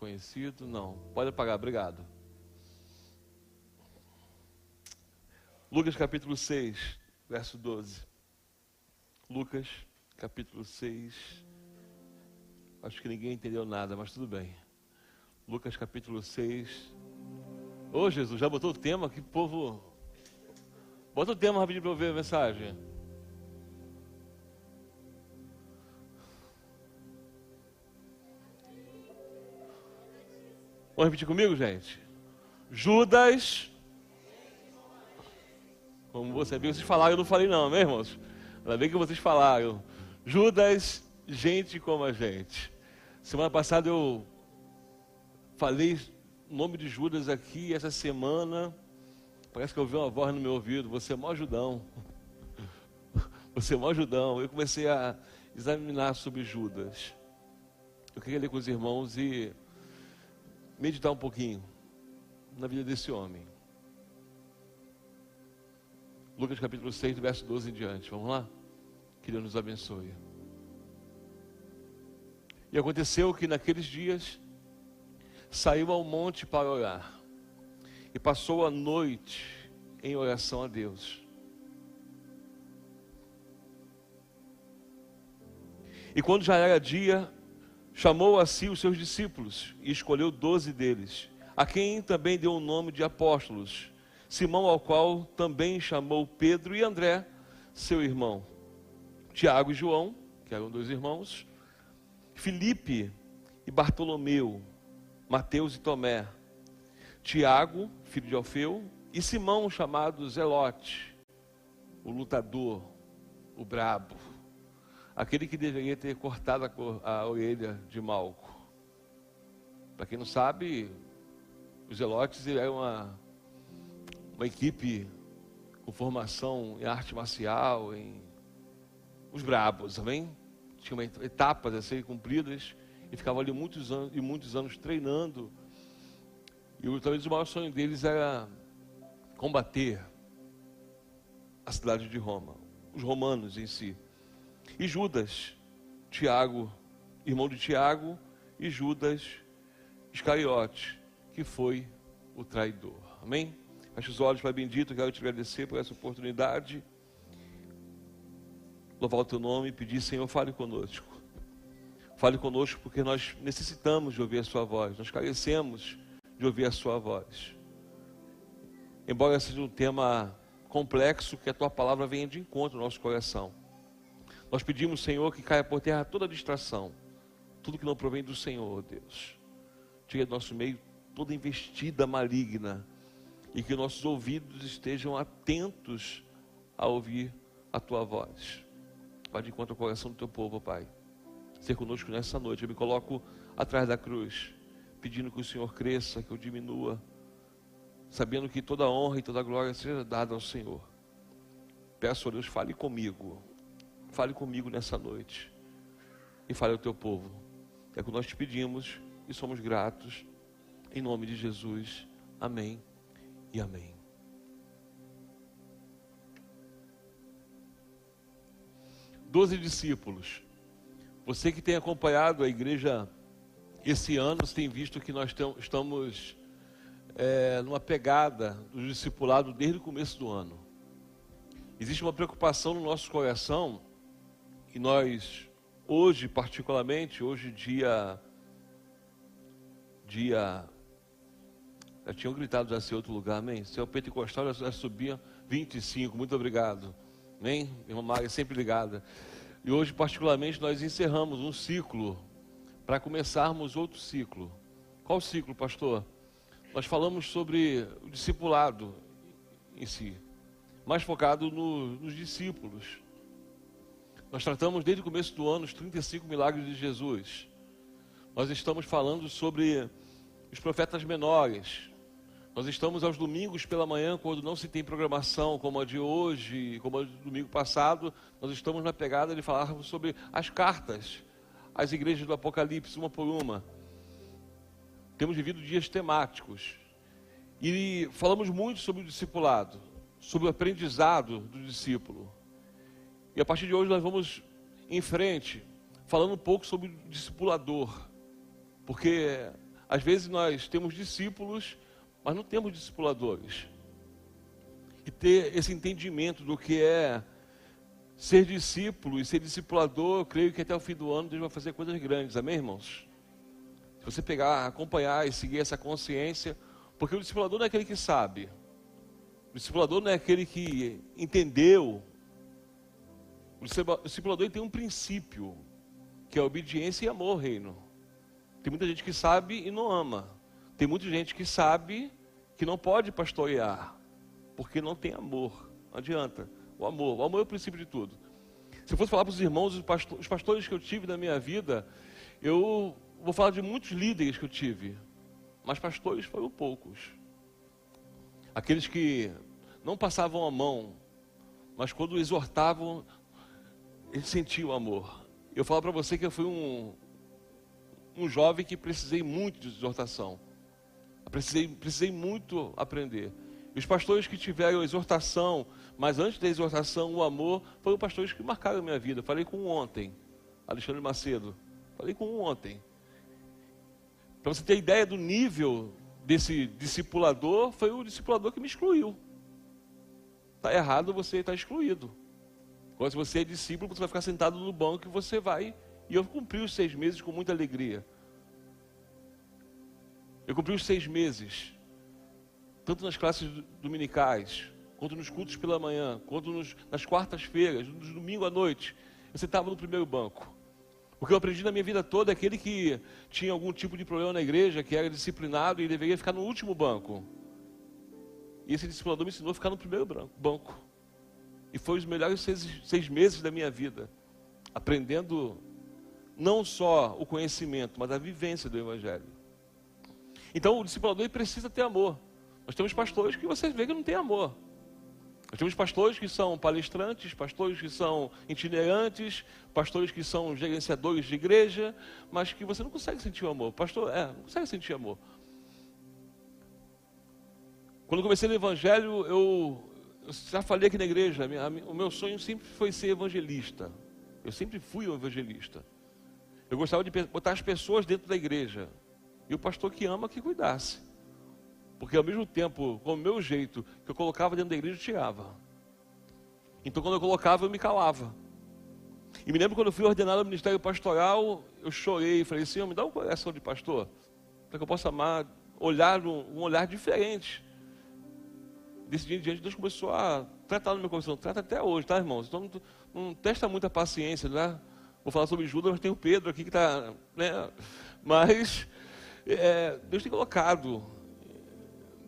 conhecido? Não. Pode apagar, obrigado. Lucas capítulo 6, verso 12. Lucas capítulo 6. Acho que ninguém entendeu nada, mas tudo bem. Lucas capítulo 6. Ô Jesus, já botou o tema? Que povo... Bota o tema rapidinho para eu ver a mensagem. Vamos repetir comigo, gente? Judas... Como você viu, vocês falaram, eu não falei não, né, irmãos? Ainda bem que vocês falaram. Judas, gente como a gente. Semana passada eu falei o nome de Judas aqui, essa semana parece que eu ouvi uma voz no meu ouvido: você é mó Judão. Você é mó Judão. Eu comecei a examinar sobre Judas. Eu queria ler com os irmãos e meditar um pouquinho na vida desse homem. Lucas capítulo 6, verso 12 em diante. Vamos lá? Que Deus nos abençoe. E aconteceu que naqueles dias saiu ao monte para orar e passou a noite em oração a Deus. E quando já era dia, chamou a si os seus discípulos e escolheu 12 deles, a quem também deu o nome de apóstolos: Simão, ao qual também chamou Pedro e André, seu irmão, Tiago e João, que eram 2 irmãos, Filipe e Bartolomeu, Mateus e Tomé, Tiago, filho de Alfeu, e Simão, chamado Zelote, o lutador, o brabo, aquele que deveria ter cortado a orelha de Malco. Para quem não sabe, os Zelotes eram uma equipe com formação em arte marcial, os brabos, amém? Tinham etapas a serem cumpridas e ficavam ali muitos anos treinando. E talvez o maior sonho deles era combater a cidade de Roma, os romanos em si. E Judas, Tiago, irmão de Tiago, e Judas Iscariote, que foi o traidor. Amém? Feche os olhos, Pai bendito, quero te agradecer por essa oportunidade, louvar o teu nome e pedir: Senhor, fale conosco. Fale conosco porque nós necessitamos de ouvir a sua voz, nós carecemos de ouvir a sua voz. Embora seja um tema complexo, que a tua palavra venha de encontro ao nosso coração. Nós pedimos, Senhor, que caia por terra toda distração, tudo que não provém do Senhor, Deus. Tira do nosso meio toda investida maligna, e que nossos ouvidos estejam atentos a ouvir a tua voz. Vai de encontro ao coração do teu povo, Pai. Ser conosco nessa noite. Eu me coloco atrás da cruz, pedindo que o Senhor cresça, que eu diminua, sabendo que toda honra e toda glória seja dada ao Senhor. Peço a Deus, fale comigo nessa noite, e fale ao teu povo. É o que nós te pedimos e somos gratos, em nome de Jesus. Amém e amém. Doze discípulos. Você que tem acompanhado a igreja esse ano, você tem visto que nós estamos numa pegada do discipulado desde o começo do ano. Existe uma preocupação no nosso coração, e nós, hoje particularmente, hoje dia já tinham gritado já ser outro lugar, amém? Seu pentecostal já subia 25, muito obrigado, amém? Irmã Maria, sempre ligada. E hoje particularmente nós encerramos um ciclo, para começarmos outro ciclo. Qual ciclo, pastor? Nós falamos sobre o discipulado em si, mais focado nos discípulos. Nós tratamos desde o começo do ano os 35 milagres de Jesus. Nós estamos falando sobre os profetas menores. Nós estamos aos domingos pela manhã, quando não se tem programação como a de hoje, como a do domingo passado, nós estamos na pegada de falarmos sobre as cartas às igrejas do Apocalipse, uma por uma. Temos vivido dias temáticos e falamos muito sobre o discipulado, sobre o aprendizado do discípulo. E a partir de hoje nós vamos em frente, falando um pouco sobre o discipulador, porque às vezes nós temos discípulos, mas não temos discipuladores. E ter esse entendimento do que é ser discípulo e ser discipulador, eu creio que até o fim do ano Deus vai fazer coisas grandes, amém, irmãos? Se você pegar, acompanhar e seguir essa consciência, porque o discipulador não é aquele que sabe, o discipulador não é aquele que entendeu. O discipulador tem um princípio, que é obediência e amor ao reino. Tem muita gente que sabe e não ama. Tem muita gente que sabe que não pode pastorear, porque não tem amor. Não adianta. O amor é o princípio de tudo. Se eu fosse falar para os irmãos, os pastores que eu tive na minha vida, eu vou falar de muitos líderes que eu tive, mas pastores foram poucos. Aqueles que não passavam a mão, mas quando exortavam, eles sentiam o amor. Eu falo para você que eu fui um jovem que precisei muito de exortação. Precisei muito aprender. E os pastores que tiveram exortação, mas antes da exortação, o amor, foram pastores que marcaram a minha vida. Falei com um ontem, Alexandre Macedo. Falei com um ontem. Para você ter ideia do nível desse discipulador, foi o discipulador que me excluiu. Está errado, você está excluído. Agora, se você é discípulo, você vai ficar sentado no banco e você vai. E eu cumpri os 6 meses com muita alegria. Eu cumpri os 6 meses. Tanto nas classes dominicais, quanto nos cultos pela manhã, quanto nas quartas-feiras, nos domingos à noite. Eu sentava no primeiro banco. O que eu aprendi na minha vida toda é aquele que tinha algum tipo de problema na igreja, que era disciplinado e deveria ficar no último banco. E esse discipulador me ensinou a ficar no primeiro banco. E foi os melhores 6 meses da minha vida, aprendendo não só o conhecimento, mas a vivência do Evangelho. Então o discipulador precisa ter amor. Nós temos pastores que você vê que não tem amor. Nós temos pastores que são palestrantes, pastores que são itinerantes, pastores que são gerenciadores de igreja, mas que você não consegue sentir o amor. Pastor, não consegue sentir amor. Quando eu comecei no Evangelho, eu já falei aqui na igreja, o meu sonho sempre foi ser evangelista. Eu sempre fui um evangelista. Eu gostava de botar as pessoas dentro da igreja. E o pastor que ama, que cuidasse. Porque ao mesmo tempo, com o meu jeito, que eu colocava dentro da igreja, eu tirava. Então quando eu colocava, eu me calava. E me lembro quando eu fui ordenado ao ministério pastoral, eu chorei e falei, Senhor, me dá um coração de pastor, para que eu possa amar, olhar um olhar diferente. Desse dia em diante, Deus começou a tratar no meu coração. Trata até hoje, tá, irmãos? Então não testa muita paciência, né? Vou falar sobre Judas, mas tem o Pedro aqui que está, né? Mas Deus tem colocado,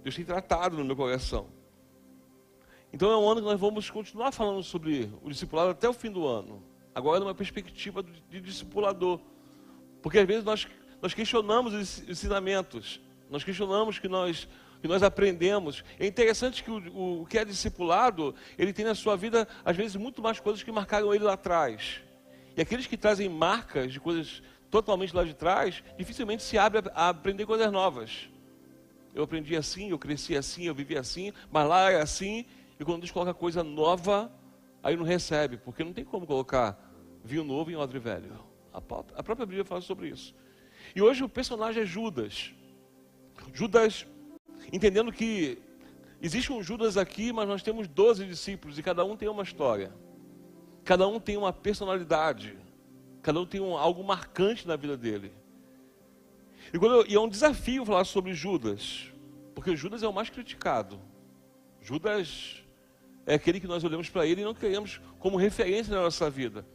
Deus tem tratado no meu coração. Então é um ano que nós vamos continuar falando sobre o discipulado até o fim do ano. Agora numa perspectiva de discipulador. Porque às vezes nós questionamos os ensinamentos. Nós questionamos que nós aprendemos. É interessante que o que é discipulado, ele tem na sua vida, às vezes, muito mais coisas que marcaram ele lá atrás. E aqueles que trazem marcas de coisas totalmente lá de trás, dificilmente se abrem a aprender coisas novas. Eu aprendi assim, eu cresci assim, eu vivi assim, mas lá é assim, e quando Deus coloca coisa nova, aí não recebe, porque não tem como colocar vinho novo em odre velho. A própria Bíblia fala sobre isso. E hoje o personagem é Judas. Judas, entendendo que existe um Judas aqui, mas nós temos 12 discípulos, e cada um tem uma história. Cada um tem uma personalidade. Cada um tem algo marcante na vida dele. E é um desafio falar sobre Judas, porque Judas é o mais criticado. Judas é aquele que nós olhamos para ele e não queremos como referência na nossa vida.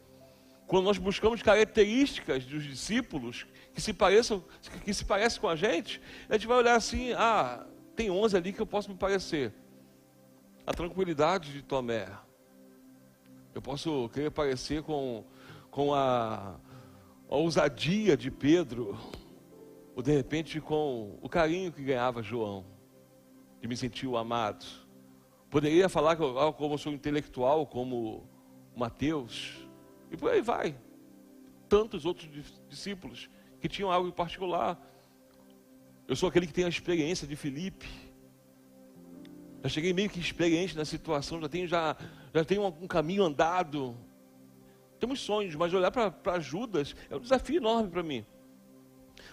Quando nós buscamos características dos discípulos que se parecem com a gente vai olhar assim, tem 11 ali que eu posso me parecer. A tranquilidade de Tomé. Eu posso querer parecer com a ousadia de Pedro, ou de repente com o carinho que ganhava João, de me sentir o amado. Poderia falar como eu sou intelectual, como Mateus, e por aí vai. Tantos outros discípulos que tinham algo em particular. Eu sou aquele que tem a experiência de Filipe. Já cheguei meio que experiente na situação, já tenho um caminho andado. Temos sonhos, mas olhar para Judas é um desafio enorme para mim.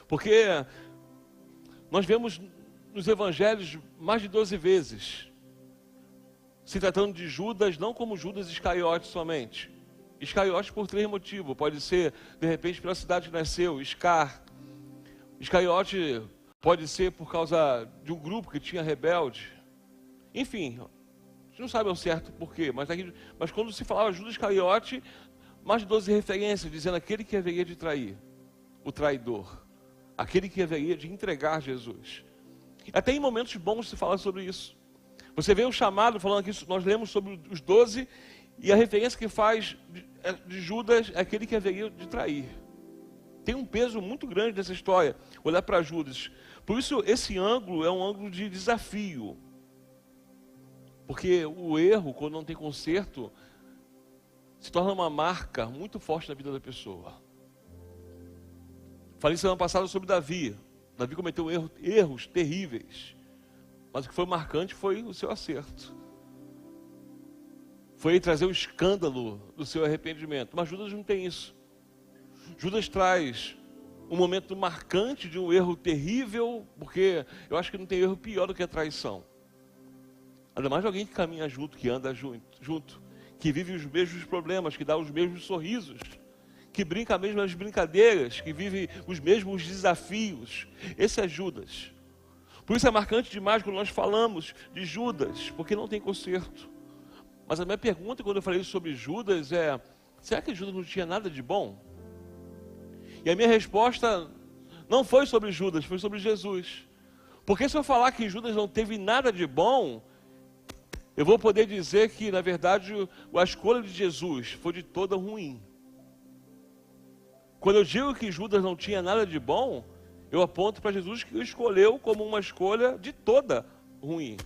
Porque Nós vemos nos evangelhos mais de 12 vezes, se tratando de Judas, não como Judas Iscariote somente. Iscariote por 3 motivos. Pode ser, de repente, pela cidade que nasceu, Iscar. Iscariote pode ser por causa de um grupo que tinha rebelde. Enfim, a gente não sabe ao certo porquê, mas quando se falava Judas Iscariote, mais de 12 referências, dizendo aquele que haveria de trair, o traidor, aquele que haveria de entregar Jesus. Até em momentos bons se fala sobre isso. Você vê o chamado falando aqui, nós lemos sobre os 12, e a referência que faz de Judas é aquele que haveria de trair. Tem um peso muito grande nessa história, olhar para Judas. Por isso, esse ângulo é um ângulo de desafio. Porque o erro, quando não tem conserto, se torna uma marca muito forte na vida da pessoa. Falei semana passada sobre Davi. Davi cometeu erros terríveis. Mas o que foi marcante foi o seu acerto. Foi ele trazer o escândalo do seu arrependimento. Mas Judas não tem isso. Judas traz um momento marcante de um erro terrível, porque eu acho que não tem erro pior do que a traição. Ainda mais de alguém que caminha junto, que anda junto, que vive os mesmos problemas, que dá os mesmos sorrisos, que brinca as mesmas brincadeiras, que vive os mesmos desafios. Esse é Judas. Por isso é marcante demais quando nós falamos de Judas, porque não tem conserto. Mas a minha pergunta quando eu falei sobre Judas é: será que Judas não tinha nada de bom? E a minha resposta não foi sobre Judas, foi sobre Jesus. Porque se eu falar que Judas não teve nada de bom, eu vou poder dizer que, na verdade, a escolha de Jesus foi de toda ruim. Quando eu digo que Judas não tinha nada de bom, eu aponto para Jesus que o escolheu como uma escolha de toda ruim.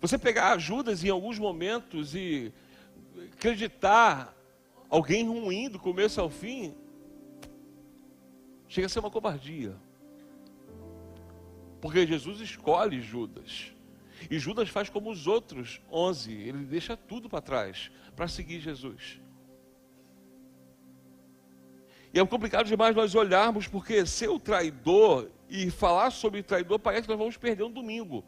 Você pegar Judas em alguns momentos e acreditar alguém ruim do começo ao fim, chega a ser uma covardia. Porque Jesus escolhe Judas. E Judas faz como os outros 11, ele deixa tudo para trás para seguir Jesus. E é complicado demais nós olharmos, porque ser o traidor e falar sobre traidor, parece que nós vamos perder um domingo.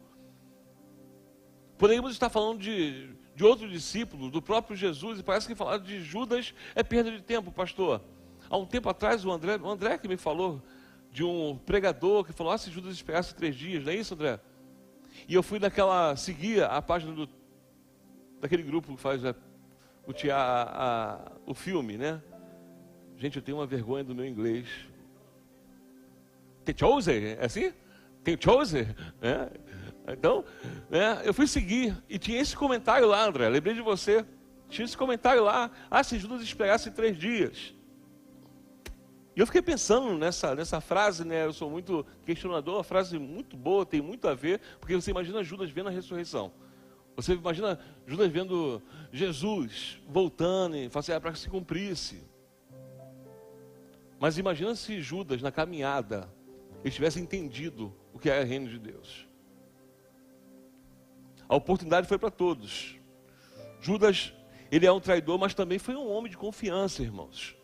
Poderíamos estar falando de outro discípulo, do próprio Jesus, e parece que falar de Judas é perda de tempo, pastor. Há um tempo atrás, o André que me falou de um pregador que falou: se Judas esperasse 3 dias, não é isso, André? E eu fui seguir a página daquele grupo que faz o filme, né? Gente, eu tenho uma vergonha do meu inglês. The Chosen, é assim? Tem Chosen? Então, eu fui seguir e tinha esse comentário lá, André, lembrei de você. Tinha esse comentário lá: se Judas esperasse 3 dias. E eu fiquei pensando nessa frase, né? Eu sou muito questionador, uma frase muito boa, tem muito a ver, porque você imagina Judas vendo a ressurreição. Você imagina Judas vendo Jesus voltando e fala assim: para que se cumprisse. Mas imagina se Judas, na caminhada, ele tivesse entendido o que era o reino de Deus. A oportunidade foi para todos. Judas, ele é um traidor, mas também foi um homem de confiança, irmãos.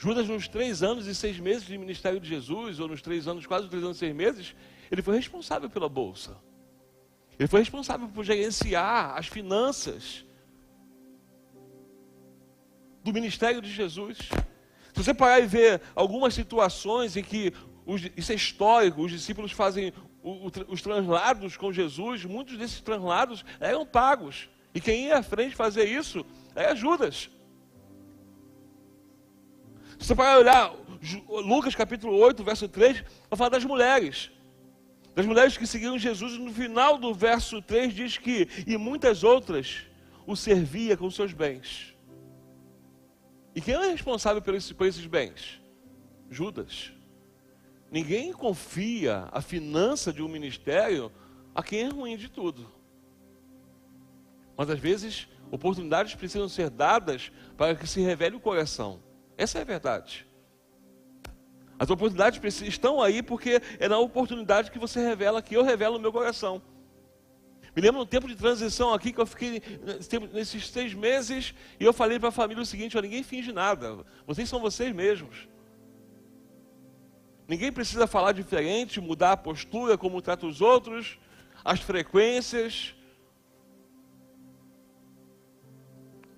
Judas, nos 3 anos e 6 meses de ministério de Jesus, ou nos 3 anos, quase 3 anos e 6 meses, ele foi responsável pela bolsa. Ele foi responsável por gerenciar as finanças do ministério de Jesus. Se você parar e ver algumas situações em que, isso é histórico, os discípulos fazem os translados com Jesus, muitos desses translados eram pagos. E quem ia à frente fazer isso era Judas. Se você parar e olhar Lucas capítulo 8, verso 3, vai falar das mulheres. Das mulheres que seguiram Jesus, e no final do verso 3 diz que, e muitas outras, o servia com seus bens. E quem é responsável por esses bens? Judas. Ninguém confia a finança de um ministério a quem é ruim de tudo. Mas às vezes, oportunidades precisam ser dadas para que se revele o coração. Essa é a verdade. As oportunidades estão aí porque é na oportunidade que você revela, que eu revelo o meu coração. Me lembro no tempo de transição aqui, que eu fiquei nesses 6 meses, e eu falei para a família o seguinte: ninguém finge nada, vocês são vocês mesmos. Ninguém precisa falar diferente, mudar a postura, como trata os outros, as frequências.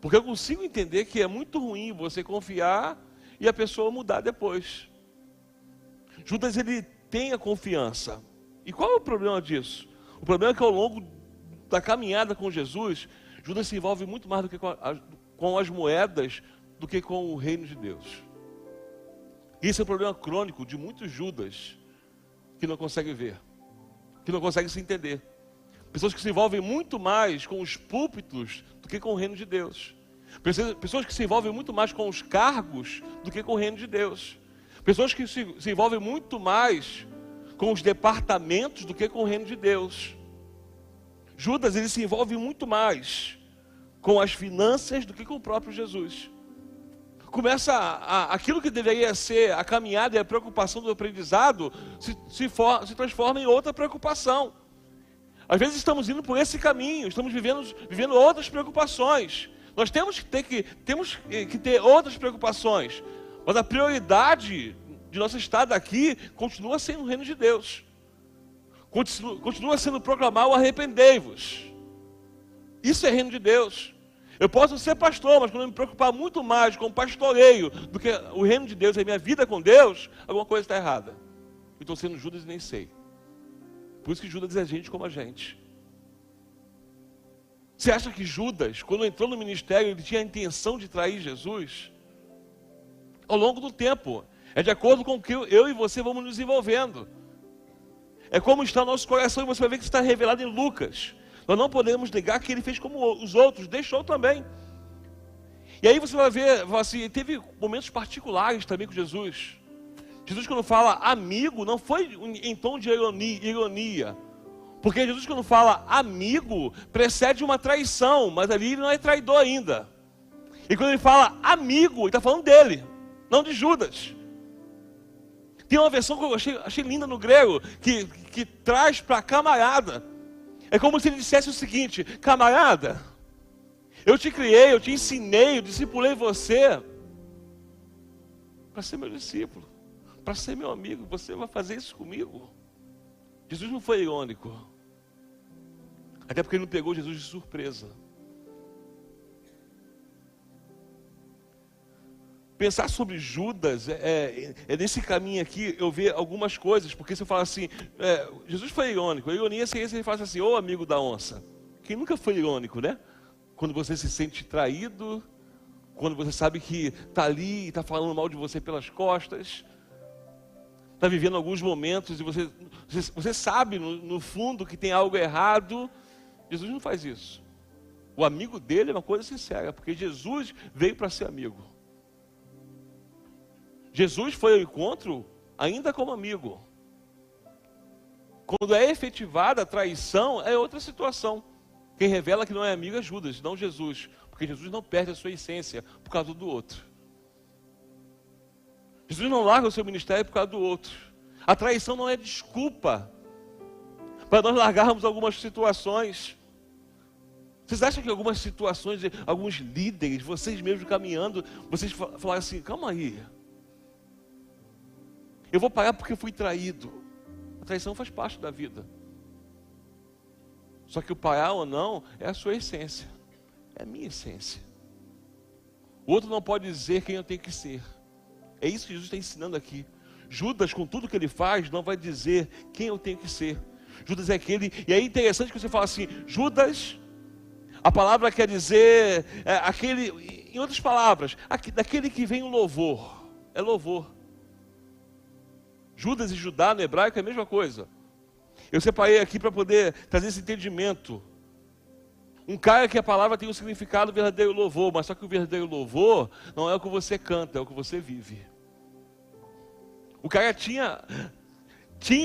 Porque eu consigo entender que é muito ruim você confiar e a pessoa mudar depois. Judas, ele tem a confiança. E qual é o problema disso? O problema é que ao longo da caminhada com Jesus, Judas se envolve muito mais do que com as moedas do que com o reino de Deus. Isso é um problema crônico de muitos Judas que não conseguem ver, que não conseguem se entender. Pessoas que se envolvem muito mais com os púlpitos do que com o reino de Deus. Pessoas que se envolvem muito mais com os cargos do que com o reino de Deus. Pessoas que se envolvem muito mais com os departamentos do que com o reino de Deus. Judas, ele se envolve muito mais com as finanças do que com o próprio Jesus. Começa aquilo que deveria ser a caminhada e a preocupação do aprendizado se transforma em outra preocupação. Às vezes estamos indo por esse caminho, estamos vivendo outras preocupações. Nós temos que ter outras preocupações, mas a prioridade de nosso estado aqui continua sendo o reino de Deus. Continua sendo proclamar o arrependei-vos. Isso é reino de Deus. Eu posso ser pastor, mas quando eu me preocupar muito mais com o pastoreio do que o reino de Deus e a minha vida com Deus, alguma coisa está errada. Eu estou sendo Judas e nem sei. Por isso que Judas é gente como a gente. Você acha que Judas, quando entrou no ministério, ele tinha a intenção de trair Jesus? Ao longo do tempo, é de acordo com o que eu e você vamos nos envolvendo. É como está o nosso coração, e você vai ver que está revelado em Lucas. Nós não podemos negar que ele fez como os outros, deixou também. E aí você vai ver, assim, teve momentos particulares também com Jesus. Jesus, quando fala amigo, não foi em tom de ironia. Porque Jesus, quando fala amigo, precede uma traição, mas ali ele não é traidor ainda. E quando ele fala amigo, ele está falando dele, não de Judas. Tem uma versão que eu achei linda no grego, que traz para camarada. É como se ele dissesse o seguinte: camarada, eu te criei, eu te ensinei, eu discipulei você para ser meu discípulo, para ser meu amigo. Você vai fazer isso comigo? Jesus não foi irônico, até porque ele não pegou Jesus de surpresa. Pensar sobre Judas, nesse caminho aqui, eu ver algumas coisas, porque se eu falar assim, Jesus foi irônico, a ironia seria se ele falasse assim, ô amigo da onça. Quem nunca foi irônico, né? Quando você se sente traído, quando você sabe que está ali e está falando mal de você pelas costas, está vivendo alguns momentos e você sabe no fundo que tem algo errado. Jesus não faz isso. O amigo dele é uma coisa sincera, porque Jesus veio para ser amigo. Jesus foi ao encontro ainda como amigo. Quando é efetivada a traição, é outra situação. Quem revela que não é amigo é Judas, não Jesus. Porque Jesus não perde a sua essência por causa do outro. Jesus não larga o seu ministério por causa do outro. A traição não é desculpa para nós largarmos algumas situações. Vocês acham que algumas situações, alguns líderes, vocês mesmos caminhando, vocês falaram assim, calma aí. Eu vou parar porque fui traído. A traição faz parte da vida. Só que o parar ou não é a sua essência. É a minha essência. O outro não pode dizer quem eu tenho que ser. É isso que Jesus está ensinando aqui. Judas, com tudo que ele faz, não vai dizer quem eu tenho que ser. Judas é aquele... E é interessante que você fala assim, Judas, a palavra quer dizer aquele... Em outras palavras, daquele que vem o louvor. É louvor. Judas e Judá no hebraico é a mesma coisa. Eu separei aqui para poder trazer esse entendimento. Um cara que a palavra tem um significado verdadeiro louvor, mas só que o verdadeiro louvor não é o que você canta, é o que você vive. O cara tinha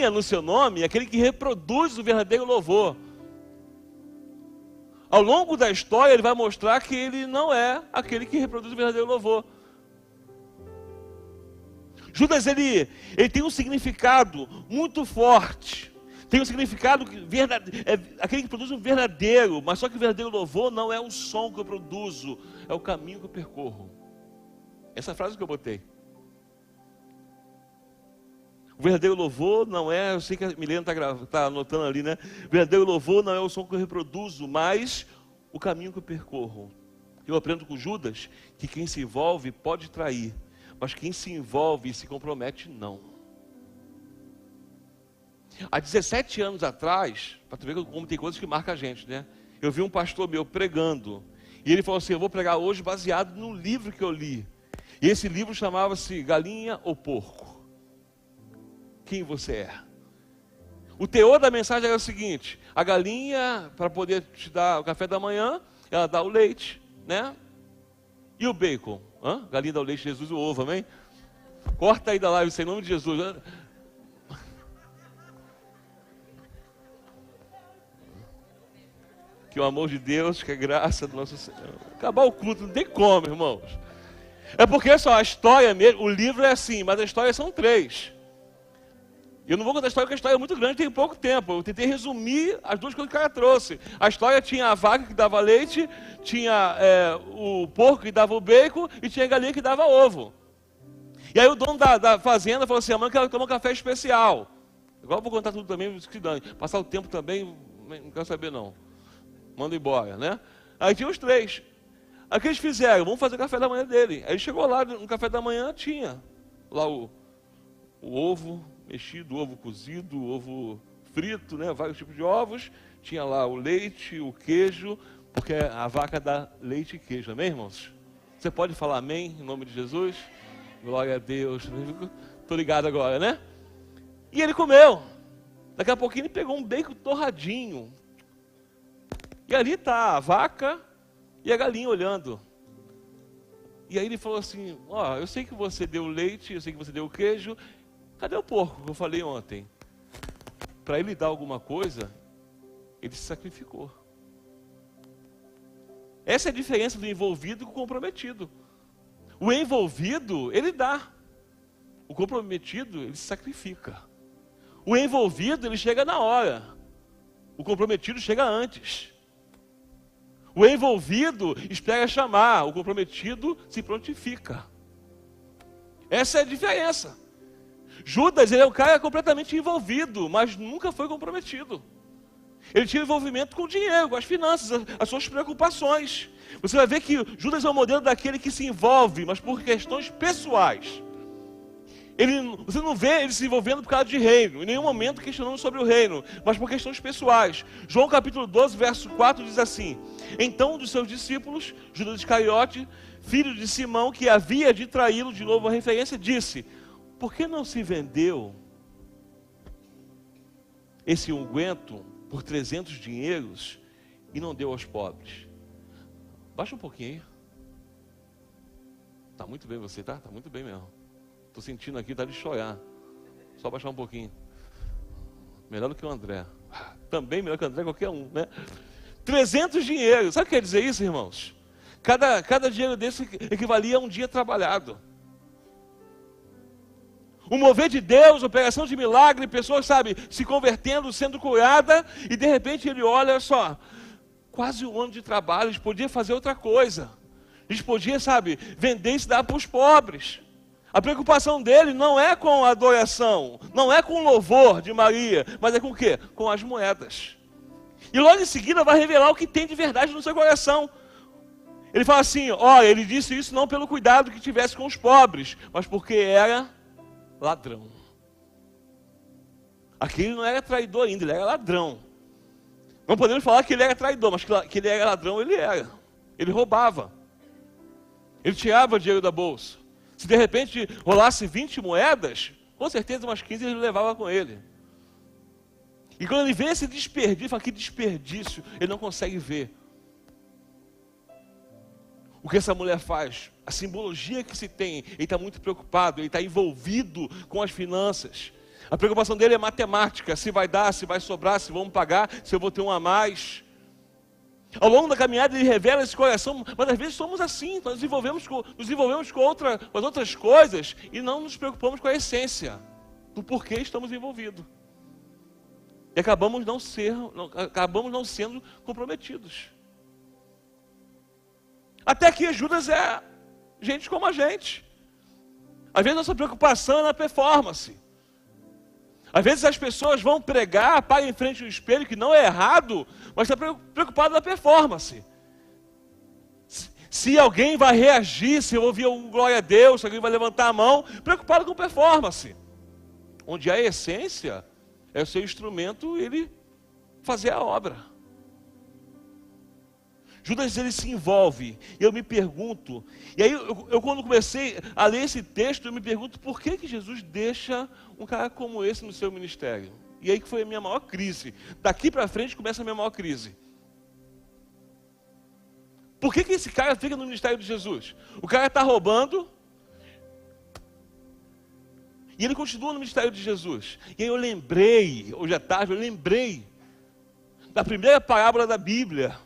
no seu nome aquele que reproduz o verdadeiro louvor. Ao longo da história ele vai mostrar que ele não é aquele que reproduz o verdadeiro louvor. Judas, ele tem um significado muito forte. Tem um significado aquele que produz um verdadeiro, mas só que o verdadeiro louvor não é o som que eu produzo, é o caminho que eu percorro. Essa frase que eu botei. O verdadeiro louvor não é, eu sei que a Milena está anotando ali, né? O verdadeiro louvor não é o som que eu reproduzo, mas o caminho que eu percorro. Eu aprendo com Judas que quem se envolve pode trair, mas quem se envolve e se compromete, não. Há 17 anos atrás, para tu ver como tem coisas que marcam a gente, né? Eu vi um pastor meu pregando, e ele falou assim, eu vou pregar hoje baseado num livro que eu li. E esse livro chamava-se Galinha ou Porco? Quem você é? O teor da mensagem era o seguinte, a galinha, para poder te dar o café da manhã, ela dá o leite, né? E o bacon? Galinha dá o leite, Jesus o ovo, amém? Corta aí da live, sem nome de Jesus, né? Que o amor de Deus, que a graça do nosso Senhor. Acabar o culto, não tem como, irmãos. É porque só a história mesmo, o livro é assim, mas as histórias são 3. Eu não vou contar a história porque a história é muito grande, tem pouco tempo. Eu tentei resumir as 2 coisas que o cara trouxe. A história tinha a vaca que dava leite, tinha o porco que dava o bacon e tinha a galinha que dava ovo. E aí o dono da fazenda falou assim, amanhã eu quero tomar um café especial. Agora eu vou contar tudo também, passar o tempo também, não quero saber não. Manda embora, né? Aí tinha os 3. Aí o que eles fizeram? Vamos fazer o café da manhã dele. Aí ele chegou lá, no café da manhã tinha lá o ovo mexido, o ovo cozido, o ovo frito, né? Vários tipos de ovos. Tinha lá o leite, o queijo, porque a vaca dá leite e queijo, amém, irmãos? Você pode falar amém, em nome de Jesus? Glória a Deus. Tô ligado agora, né? E ele comeu. Daqui a pouquinho ele pegou um bacon torradinho. E ali está a vaca e a galinha olhando. E aí ele falou assim, eu sei que você deu leite, eu sei que você deu queijo, cadê o porco que eu falei ontem? Para ele dar alguma coisa, ele se sacrificou. Essa é a diferença do envolvido com o comprometido. O envolvido, ele dá. O comprometido, ele se sacrifica. O envolvido, ele chega na hora. O comprometido chega antes. O envolvido espera chamar, o comprometido se prontifica. Essa é a diferença. Judas, ele é um cara completamente envolvido, mas nunca foi comprometido. Ele tinha envolvimento com o dinheiro, com as finanças, as suas preocupações. Você vai ver que Judas é o modelo daquele que se envolve, mas por questões pessoais. Você não vê ele se envolvendo por causa de reino, em nenhum momento questionando sobre o reino, mas por questões pessoais. João capítulo 12, verso 4 diz assim: então um dos seus discípulos, Judas Iscariote, filho de Simão, que havia de traí-lo, de novo a referência, disse: por que não se vendeu esse unguento por 300 dinheiros e não deu aos pobres? Baixa um pouquinho aí. Tá muito bem você, tá? Tá muito bem mesmo. Estou sentindo aqui, dá de chorar. Só baixar um pouquinho. Melhor do que o André. Também melhor que o André, qualquer um, né? 300 dinheiros. Sabe o que quer dizer isso, irmãos? Cada dinheiro desse equivalia a um dia trabalhado. O mover de Deus, operação de milagre, pessoas, sabe, se convertendo, sendo curada, e de repente ele olha só, quase um ano de trabalho, eles podiam fazer outra coisa. Eles podiam, sabe, vender e se dar para os pobres. A preocupação dele não é com a adoração, não é com o louvor de Maria, mas é com o quê? Com as moedas. E logo em seguida vai revelar o que tem de verdade no seu coração. Ele fala assim, olha, ele disse isso não pelo cuidado que tivesse com os pobres, mas porque era ladrão. Aquele não era traidor ainda, ele era ladrão. Não podemos falar que ele era traidor, mas que ele era ladrão, ele era. Ele roubava. Ele tirava dinheiro da bolsa. Se de repente rolasse 20 moedas, com certeza umas 15 ele levava com ele. E quando ele vê esse desperdício, ele fala, que desperdício, ele não consegue ver. O que essa mulher faz, a simbologia que se tem, ele está muito preocupado, ele está envolvido com as finanças. A preocupação dele é matemática, se vai dar, se vai sobrar, se vamos pagar, se eu vou ter um a mais. Ao longo da caminhada ele revela esse coração, mas às vezes somos assim, nós nos envolvemos com as outras coisas e não nos preocupamos com a essência do porquê estamos envolvidos. E acabamos não sendo comprometidos. Até que Judas é gente como a gente. Às vezes nossa preocupação é na performance. Às vezes as pessoas vão pregar, param em frente ao espelho, que não é errado, mas está preocupado na performance. Se alguém vai reagir, se eu ouvir um glória a Deus, se alguém vai levantar a mão, preocupado com performance. Onde a essência é o seu instrumento, ele fazer a obra. Judas, ele se envolve, e eu me pergunto, e aí eu quando comecei a ler esse texto, eu me pergunto por que Jesus deixa um cara como esse no seu ministério? E aí que foi a minha maior crise. Daqui para frente começa a minha maior crise. Por que esse cara fica no ministério de Jesus? O cara está roubando, e ele continua no ministério de Jesus. E aí eu lembrei, hoje à tarde, eu lembrei da primeira parábola da Bíblia,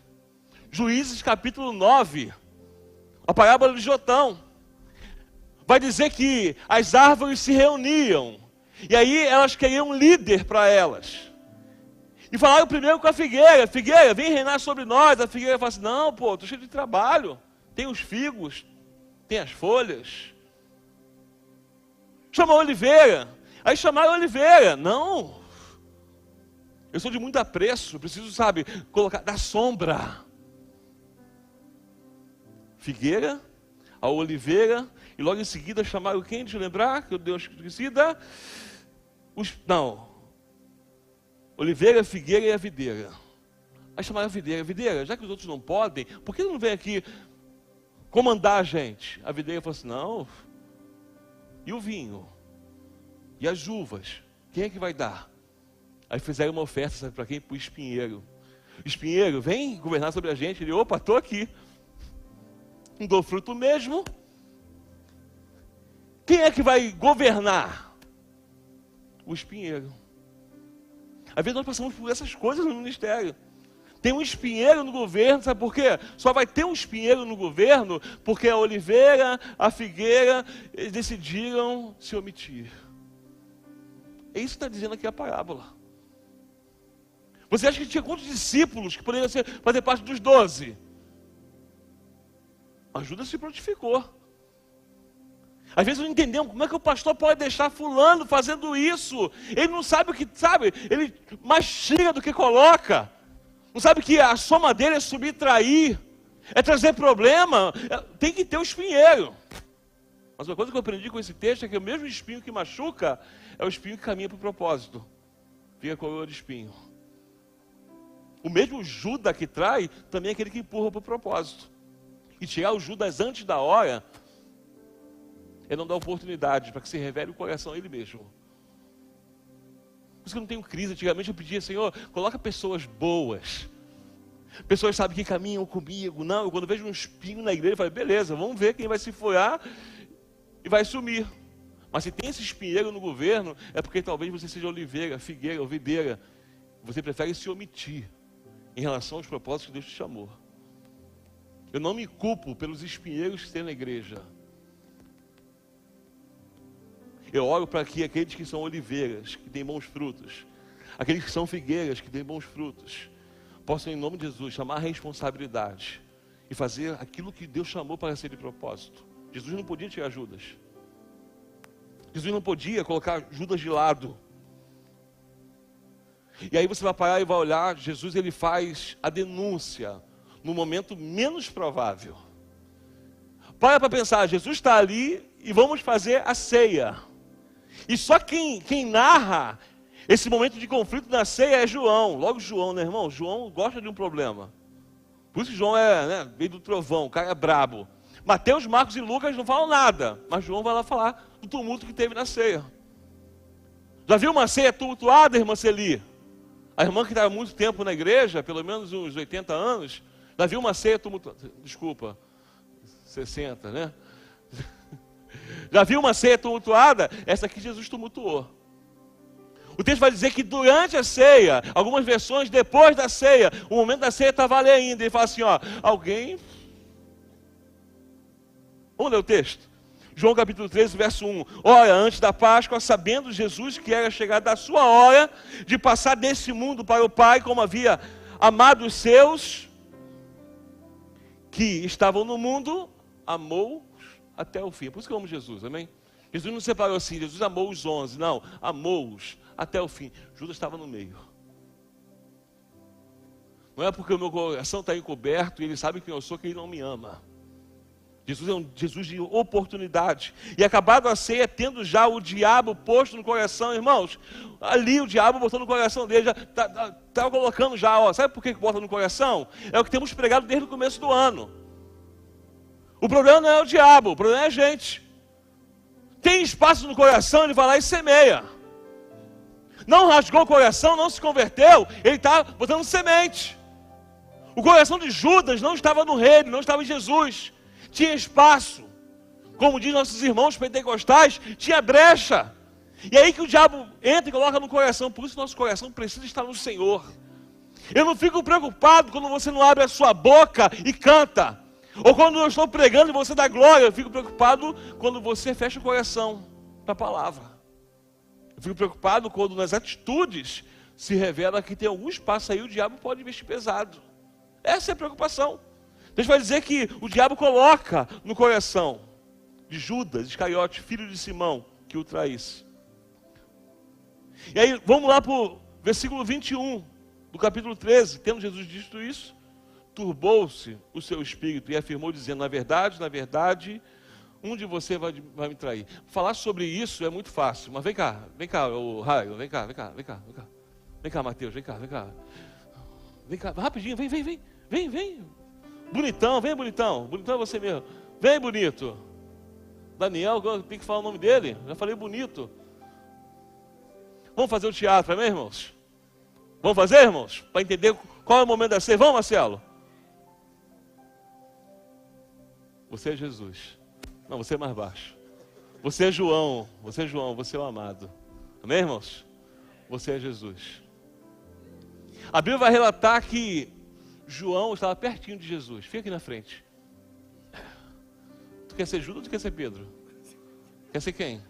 Juízes capítulo 9, a parábola de Jotão. Vai dizer que as árvores se reuniam, e aí elas queriam um líder para elas. E falaram primeiro com a figueira: Figueira, vem reinar sobre nós. A figueira fala assim: não, pô, estou cheio de trabalho, tem os figos, tem as folhas. Chama a oliveira. Aí chamaram a oliveira: não, eu sou de muito apreço, eu preciso, sabe, colocar, dar sombra. Figueira, a oliveira, e logo em seguida chamaram quem? Deixa eu lembrar, que eu dei uma esquecida. Oliveira, figueira e a videira. Aí chamaram a videira: videira, já que os outros não podem, por que não vem aqui comandar a gente? A videira falou assim: não, e o vinho? E as uvas? Quem é que vai dar? Aí fizeram uma oferta, sabe para quem? Para o espinheiro. Espinheiro, vem governar sobre a gente. Ele: opa, estou aqui. Não dou fruto mesmo. Quem é que vai governar? O espinheiro. Às vezes nós passamos por essas coisas no ministério. Tem um espinheiro no governo, sabe por quê? Só vai ter um espinheiro no governo porque a oliveira, a figueira, eles decidiram se omitir. É isso que está dizendo aqui a parábola. Você acha que tinha quantos discípulos que poderiam fazer parte dos 12? Mas Judas se prontificou. Às vezes não entendemos como é que o pastor pode deixar fulano fazendo isso. Ele não sabe o que, sabe, ele mais tira do que coloca. Não sabe que a soma dele é subtrair, é trazer problema. Tem que ter o espinheiro. Mas uma coisa que eu aprendi com esse texto é que o mesmo espinho que machuca é o espinho que caminha para o propósito. Fica a coroa de espinho. O mesmo Judas que trai também é aquele que empurra para o propósito. E tirar o Judas antes da hora é não dar oportunidade para que se revele o coração a ele mesmo. Por isso que eu não tenho crise. Antigamente eu pedia: Senhor, coloca pessoas boas. Pessoas, sabe, que caminham comigo. Não, eu quando vejo um espinho na igreja, eu falo: beleza, vamos ver quem vai se furar e vai sumir. Mas se tem esse espinheiro no governo, é porque talvez você seja oliveira, figueira ou videira. Você prefere se omitir em relação aos propósitos que Deus te chamou. Eu não me culpo pelos espinheiros que tem na igreja. Eu oro para que aqueles que são oliveiras, que têm bons frutos, aqueles que são figueiras, que têm bons frutos, possam, em nome de Jesus, chamar a responsabilidade e fazer aquilo que Deus chamou para ser de propósito. Jesus não podia tirar Judas. Jesus não podia colocar Judas de lado. E aí você vai parar e vai olhar, Jesus, ele faz a denúncia no momento menos provável. Para pensar, Jesus está ali e vamos fazer a ceia. E só quem narra esse momento de conflito na ceia é João. Logo João, né, irmão? João gosta de um problema. Por isso que João veio do trovão, o cara é brabo. Mateus, Marcos e Lucas não falam nada, mas João vai lá falar do tumulto que teve na ceia. Já viu uma ceia tumultuada, irmã Celi? A irmã que estava há muito tempo na igreja, pelo menos uns 80 anos, já viu uma ceia tumultuada? Desculpa, 60, né? Já viu uma ceia tumultuada? Essa aqui Jesus tumultuou. O texto vai dizer que durante a ceia, algumas versões depois da ceia, o momento da ceia estava ali ainda. Ele fala assim, ó, alguém... Vamos ler o texto? João capítulo 13, verso 1. Ora, antes da Páscoa, sabendo Jesus que era chegada a sua hora de passar desse mundo para o Pai, como havia amado os seus que estavam no mundo, amou até o fim. Por isso que eu amo Jesus, amém? Jesus não separou assim, Jesus amou os 11, não, amou-os até o fim. Judas estava no meio. Não é porque o meu coração está encoberto e ele sabe quem eu sou que ele não me ama. Jesus é um Jesus de oportunidade. E acabado a ceia, tendo já o diabo posto no coração, irmãos, ali o diabo botou no coração dele, já estava colocando já, ó, sabe por que bota no coração? É o que temos pregado desde o começo do ano. O problema não é o diabo, o problema é a gente. Tem espaço no coração, ele vai lá e semeia. Não rasgou o coração, não se converteu, ele está botando semente. O coração de Judas não estava no reino, não estava em Jesus. Tinha espaço, como diz nossos irmãos pentecostais, tinha brecha. E aí que o diabo entra e coloca no coração. Por isso nosso coração precisa estar no Senhor. Eu não fico preocupado quando você não abre a sua boca e canta, ou quando eu estou pregando e você dá glória. Eu fico preocupado quando você fecha o coração para a palavra. Eu fico preocupado quando nas atitudes se revela que tem algum espaço aí, o diabo pode investir pesado. Essa é a preocupação. Deus vai dizer que o diabo coloca no coração de Judas Iscariote, filho de Simão, que o traísse. E aí, vamos lá para o versículo 21 do capítulo 13. Tendo Jesus dito isso, turbou-se o seu espírito e afirmou, dizendo: na verdade, um de vocês vai me trair. Falar sobre isso é muito fácil, mas vem cá, o Raio, vem cá, Mateus, vem cá, rapidinho, vem. Bonitão, vem bonitão. Bonitão é você mesmo. Vem bonito. Daniel, tem que falar o nome dele. Já falei bonito. Vamos fazer o teatro, não é, irmãos? Vamos fazer, irmãos? Para entender qual é o momento da ceia. Vamos, Marcelo? Você é Jesus. Não, você é mais baixo. Você é João, você é o amado. Amém, irmãos? Você é Jesus. A Bíblia vai relatar que João estava pertinho de Jesus. Fica aqui na frente. Tu quer ser Judas ou tu quer ser Pedro? Quer ser quem?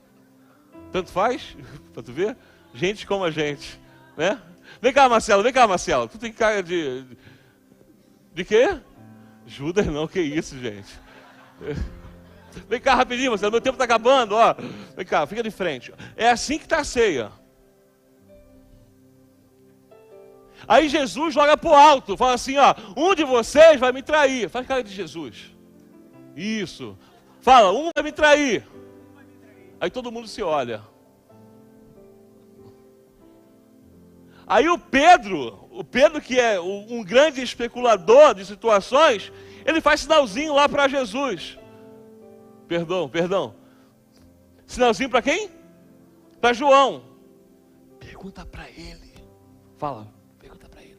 Tanto faz? Para tu ver? Gente como a gente, né? Vem cá, Marcelo. Tu tem cara de quê? Judas não, que isso, gente. Vem cá rapidinho, Marcelo, meu tempo está acabando, ó. Vem cá, fica de frente. É assim que está a ceia. Aí Jesus joga pro alto, fala assim, ó: um de vocês vai me trair. Faz cara de Jesus. Isso. Fala: um vai me trair. Aí todo mundo se olha. Aí o Pedro que é um grande especulador de situações, ele faz sinalzinho lá para Jesus. Perdão. Sinalzinho para quem? Para João. Pergunta para ele. Pergunta para ele.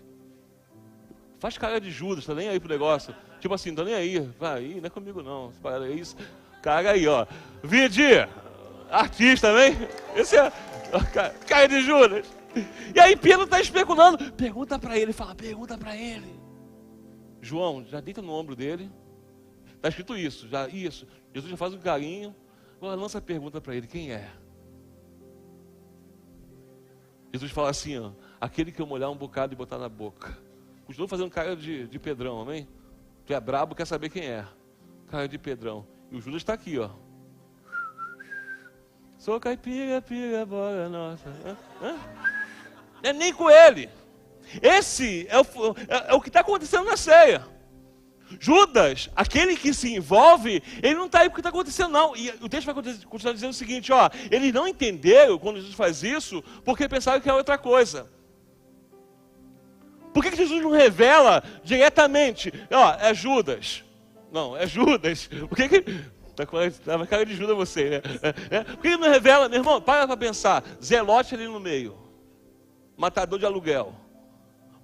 Faz cara de Judas, tá nem aí pro negócio. Tipo assim, tá nem aí. Vai, não é comigo não. É isso. Cara aí, ó. Vidi, artista também. Esse é cara de Judas. E aí Pedro está especulando. Pergunta para ele, pergunta para ele. João, já deita no ombro dele. Está escrito isso. Jesus já faz um carinho. Agora lança a pergunta para ele: quem é? Jesus fala assim, ó: aquele que eu molhar um bocado e botar na boca. Continua fazendo cara de Pedrão, amém? Tu é brabo, quer saber quem é. Cara de Pedrão. E o Judas está aqui, ó. Sou caipira, bora nossa. Não é nem com ele. Esse é o que está acontecendo na ceia. Judas, aquele que se envolve, ele não está aí porque está acontecendo não. E o texto vai continuar dizendo o seguinte, ó: ele não entendeu quando Jesus faz isso, porque pensava que é outra coisa. Por que Jesus não revela diretamente? Ó, é Judas. Não, é Judas. Por que tá na cara de Judas você, né? Por que ele não revela? Meu irmão, para pensar. Zelote ali no meio. Matador de aluguel.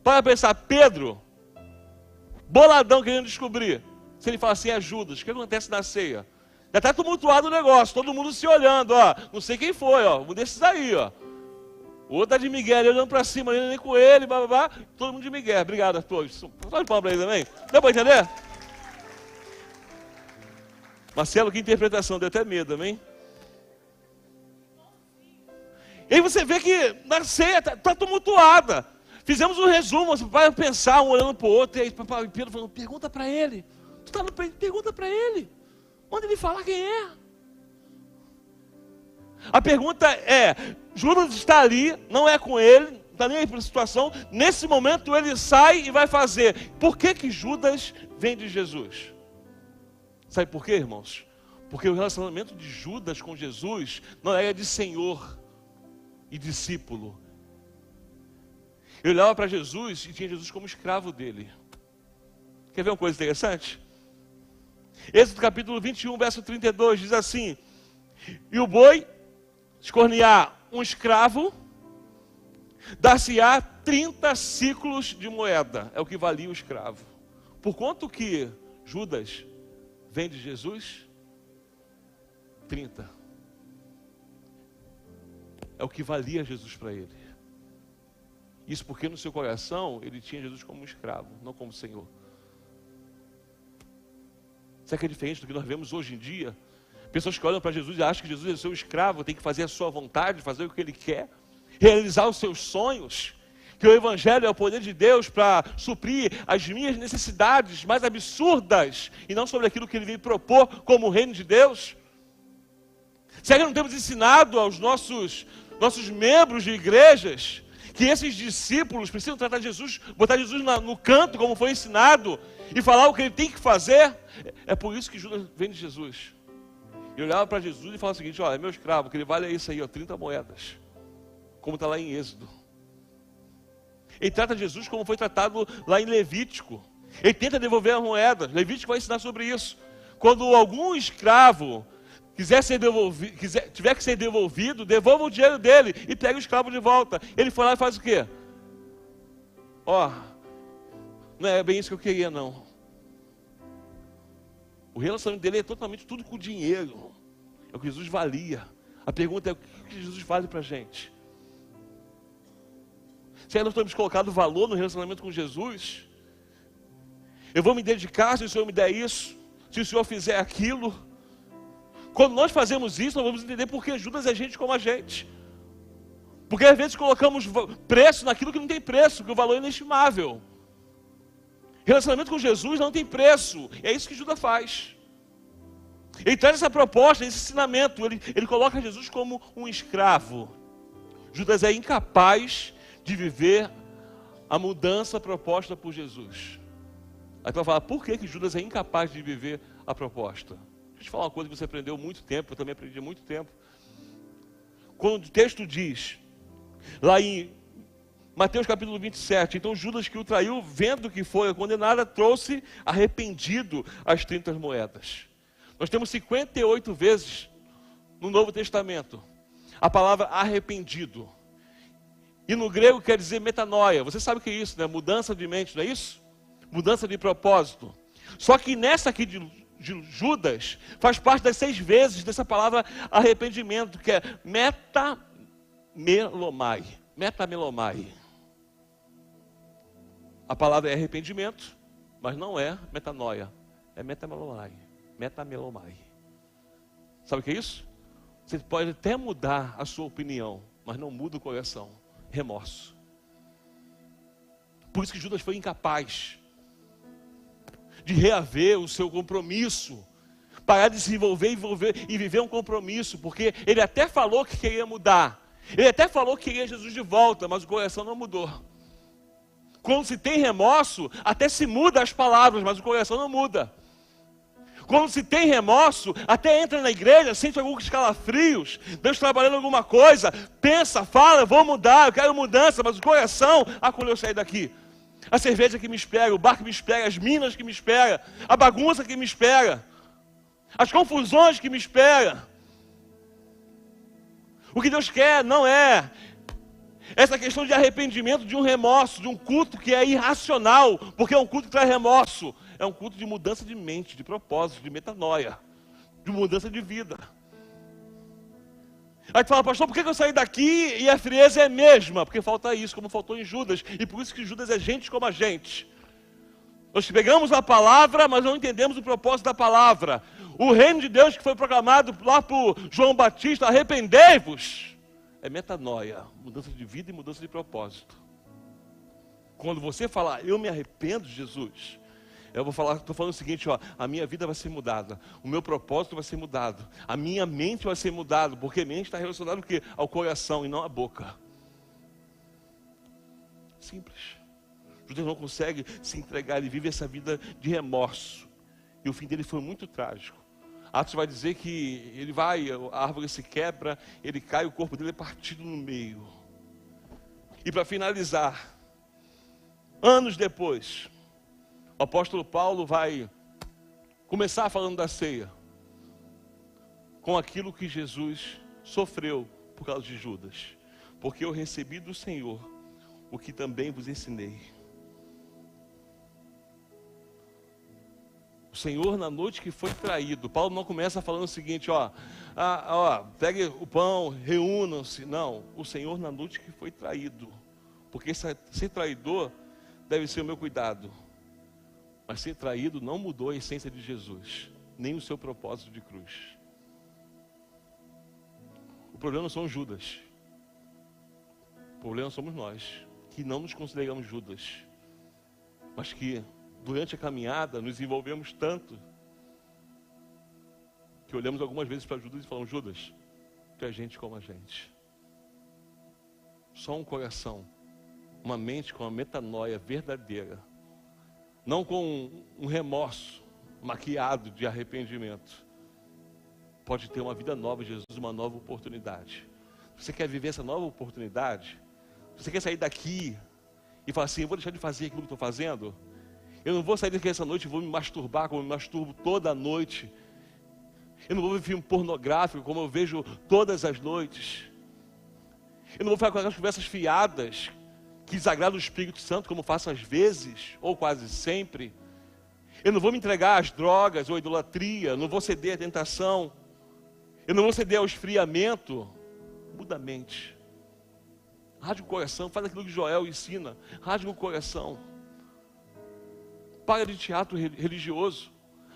Para pensar, Pedro, boladão querendo descobrir. Se ele fala assim, é Judas, o que acontece na ceia? Já está tumultuado o negócio, todo mundo se olhando, ó. Não sei quem foi, ó. Um desses aí, ó. O outro tá de Miguel, olhando para cima, nem com ele, blá. Todo mundo de Miguel. Obrigado a todos. Fala de palma para ele também. Dá para entender? Marcelo, que interpretação, deu até medo, amém? E aí você vê que na ceia está tumultuada. Fizemos um resumo, para pensar, um olhando para o outro, e aí papai Pedro falando: pergunta para ele. Tu está no pergunta para ele. Manda ele falar quem é. A pergunta é, Judas está ali, não é com ele, não está nem aí para a situação, nesse momento ele sai e vai fazer. Por que Judas vem de Jesus? Sabe por quê, irmãos? Porque o relacionamento de Judas com Jesus não era de Senhor e discípulo. Ele olhava para Jesus e tinha Jesus como escravo dele. Quer ver uma coisa interessante? Êxodo capítulo 21, verso 32, diz assim: e o boi escornear um escravo, dar-se-á 30 ciclos de moeda, é o que valia o escravo. Por quanto que Judas vende Jesus? 30. É o que valia Jesus para ele. Isso porque no seu coração ele tinha Jesus como escravo, não como Senhor. Será que é diferente do que nós vemos hoje em dia? Pessoas que olham para Jesus e acham que Jesus é seu escravo, tem que fazer a sua vontade, fazer o que ele quer, realizar os seus sonhos, que o Evangelho é o poder de Deus para suprir as minhas necessidades mais absurdas, e não sobre aquilo que ele veio propor como o reino de Deus. Será que não temos ensinado aos nossos membros de igrejas que esses discípulos precisam tratar Jesus, botar Jesus no canto, como foi ensinado, e falar o que ele tem que fazer? É por isso que Judas vem de Jesus. E olhava para Jesus e falava o seguinte: olha, meu escravo, que ele vale isso aí, ó, 30 moedas. Como está lá em Êxodo. Ele trata Jesus como foi tratado lá em Levítico. Ele tenta devolver as moedas. Levítico vai ensinar sobre isso. Quando algum escravo tiver que ser devolvido, devolva o dinheiro dele e pega o escravo de volta. Ele foi lá e faz o quê? Ó, não é bem isso que eu queria, não. O relacionamento dele é totalmente tudo com dinheiro. É o que Jesus valia. A pergunta é: o que Jesus vale para a gente? Se nós estamos colocando valor no relacionamento com Jesus, eu vou me dedicar se o Senhor me der isso, se o Senhor fizer aquilo. Quando nós fazemos isso, nós vamos entender por que Judas é gente como a gente. Porque às vezes colocamos preço naquilo que não tem preço, que o valor é inestimável. Relacionamento com Jesus não tem preço. É isso que Judas faz. Ele traz essa proposta, esse ensinamento. Ele coloca Jesus como um escravo. Judas é incapaz de viver a mudança proposta por Jesus. Aí tu vai falar, por que Judas é incapaz de viver a proposta? Deixa eu te falar uma coisa que você aprendeu há muito tempo, eu também aprendi há muito tempo. Quando o texto diz, lá em Mateus capítulo 27, então Judas, que o traiu, vendo que foi condenado, trouxe arrependido as 30 moedas. Nós temos 58 vezes no Novo Testamento a palavra arrependido. E no grego quer dizer metanoia. Você sabe o que é isso, né? Mudança de mente, não é isso? Mudança de propósito. Só que nessa aqui de Judas, faz parte das 6 vezes dessa palavra arrependimento, que é metamelomai. Metamelomai. A palavra é arrependimento, mas não é metanoia. É metamelomai. Metamelomai. Sabe o que é isso? Você pode até mudar a sua opinião, mas não muda o coração. Remorso. Por isso que Judas foi incapaz de reaver o seu compromisso, parar de se envolver e viver um compromisso, porque ele até falou que queria mudar, ele até falou que queria Jesus de volta, mas o coração não mudou. Quando se tem remorso, até se muda as palavras, mas o coração não muda. Quando se tem remorso, até entra na igreja, sente alguns calafrios, Deus trabalhando alguma coisa, pensa, fala, vou mudar, eu quero mudança, mas o coração, quando eu sair daqui, a cerveja que me espera, o bar que me espera, as minas que me espera, a bagunça que me espera, as confusões que me espera. O que Deus quer não é essa questão de arrependimento, de um remorso, de um culto que é irracional, porque é um culto que traz remorso. É um culto de mudança de mente, de propósito, de metanoia, de mudança de vida. Aí tu fala, pastor, por que eu saí daqui e a frieza é a mesma? Porque falta isso, como faltou em Judas. E por isso que Judas é gente como a gente. Nós pegamos a palavra, mas não entendemos o propósito da palavra. O reino de Deus que foi proclamado lá por João Batista, arrependei-vos, é metanoia, mudança de vida e mudança de propósito. Quando você falar, eu me arrependo, Jesus, Eu vou falar, estou falando o seguinte, ó, a minha vida vai ser mudada, o meu propósito vai ser mudado, a minha mente vai ser mudada, porque mente está relacionada ao quê? Ao coração e não à boca. Simples. Judas não consegue se entregar, ele vive essa vida de remorso. E o fim dele foi muito trágico. Atos vai dizer que ele vai, a árvore se quebra, ele cai, o corpo dele é partido no meio. E para finalizar, anos depois, o apóstolo Paulo vai começar falando da ceia, com aquilo que Jesus sofreu por causa de Judas. Porque eu recebi do Senhor o que também vos ensinei. O Senhor, na noite que foi traído, Paulo não começa falando o seguinte, pegue o pão, reúnam-se. Não, o Senhor na noite que foi traído. Porque ser traidor deve ser o meu cuidado. Mas ser traído não mudou a essência de Jesus, nem o seu propósito de cruz. O problema não são Judas. O problema somos nós, que não nos consideramos Judas, mas que durante a caminhada nos envolvemos tanto, que olhamos algumas vezes para Judas e falamos, Judas, tu é gente como a gente. Só um coração, uma mente com uma metanoia verdadeira, não com um remorso maquiado de arrependimento, pode ter uma vida nova, Jesus, uma nova oportunidade. Você quer viver essa nova oportunidade? Você quer sair daqui e falar assim, eu vou deixar de fazer aquilo que estou fazendo? Eu não vou sair daqui essa noite e vou me masturbar como eu me masturbo toda noite. Eu não vou ver filme pornográfico como eu vejo todas as noites. Eu não vou ficar com aquelas conversas fiadas que desagradam o Espírito Santo, como faço às vezes, ou quase sempre. Eu não vou me entregar às drogas ou à idolatria, não vou ceder à tentação. Eu não vou ceder ao esfriamento. Muda a mente. Rasga o coração, faz aquilo que Joel ensina. Rasga o coração. Para de teatro religioso.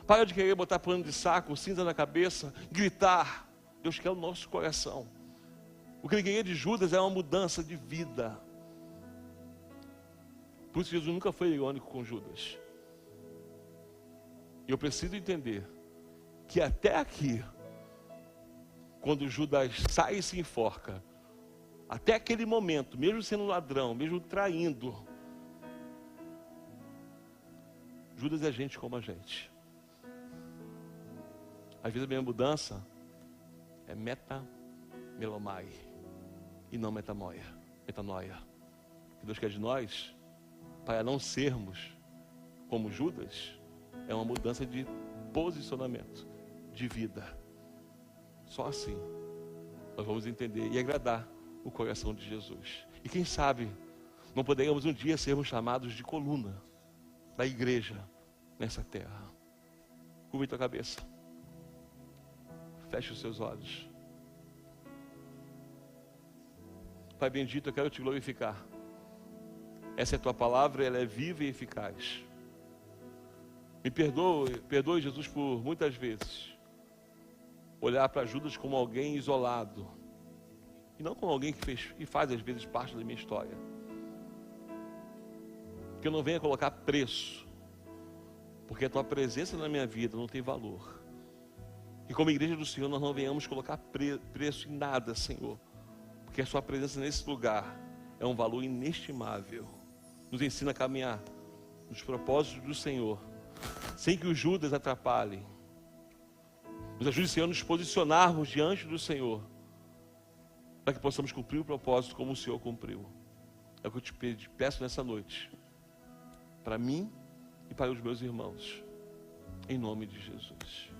Para de querer botar pano de saco, cinza na cabeça, gritar. Deus quer o nosso coração. O que ele queria de Judas é uma mudança de vida. Por isso Jesus nunca foi irônico com Judas. E eu preciso entender que até aqui, quando Judas sai e se enforca, até aquele momento, mesmo sendo ladrão, mesmo traindo, Judas é gente como a gente. Às vezes a minha mudança é metamelomai e não metanoia. O que Deus quer de nós, para não sermos como Judas, é uma mudança de posicionamento, de vida. Só assim nós vamos entender e agradar o coração de Jesus. E quem sabe não poderemos um dia sermos chamados de coluna da igreja nessa terra. Curve tua cabeça. Feche os seus olhos. Pai bendito, eu quero te glorificar. Essa é a tua palavra, ela é viva e eficaz. Me perdoe Jesus por muitas vezes olhar para Judas como alguém isolado e não como alguém que faz às vezes parte da minha história. Que eu não venha colocar preço, porque a tua presença na minha vida não tem valor. E como igreja do Senhor, nós não venhamos colocar preço em nada, Senhor, porque a sua presença nesse lugar é um valor inestimável. Nos ensina a caminhar nos propósitos do Senhor, sem que os Judas atrapalhem. Nos ajude, Senhor, a nos posicionarmos diante do Senhor, para que possamos cumprir o propósito como o Senhor cumpriu. É o que eu te peço nessa noite, para mim e para os meus irmãos, em nome de Jesus.